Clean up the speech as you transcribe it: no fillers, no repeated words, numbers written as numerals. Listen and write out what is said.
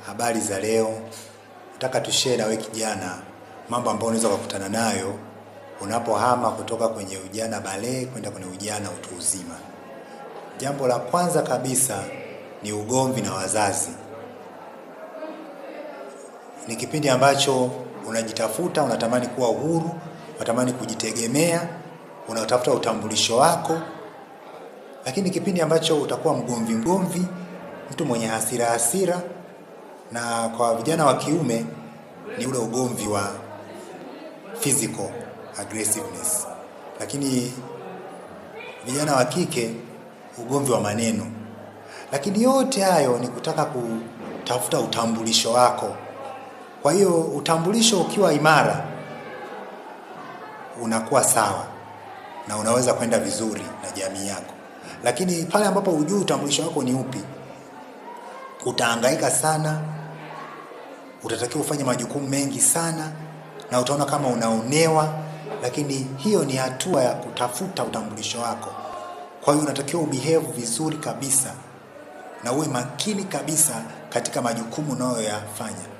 Habari za leo. Nataka tushare na wewe kijana mambo ambayo unaweza kukutana nayo unapohama kutoka kwenye ujana bale kwenda kwenye ujana utu uzima. Jambo la kwanza kabisa ni ugomvi na wazazi. Ni kipindi ambacho unajitafuta, unatamani kuwa uhuru, unatamani kujitegemea, unatafuta utambulisho wako. Lakini kipindi ambacho utakuwa mgomvi, mtu mwenye hasira, na kwa vijana wa kiume ni ule ugomvi wa physical aggressiveness. Lakini vijana wa kike ugomvi wa maneno. Lakini yote hayo ni kutaka kutafuta utambulisho wako. Kwa hiyo utambulisho ukiwa imara unakuwa sawa na unaweza kwenda vizuri na jamii yako. Lakini pale ambapo hujui utambulisho wako ni upi, utahangaika sana, utatakiwa ufanye majukumu mengi sana na utaona kama unaonewa. Lakini hiyo ni hatua ya kutafuta utambulisho wako. Kwa hiyo unatakiwa ubehave vizuri kabisa na uwe makini kabisa katika majukumu unayoyafanya.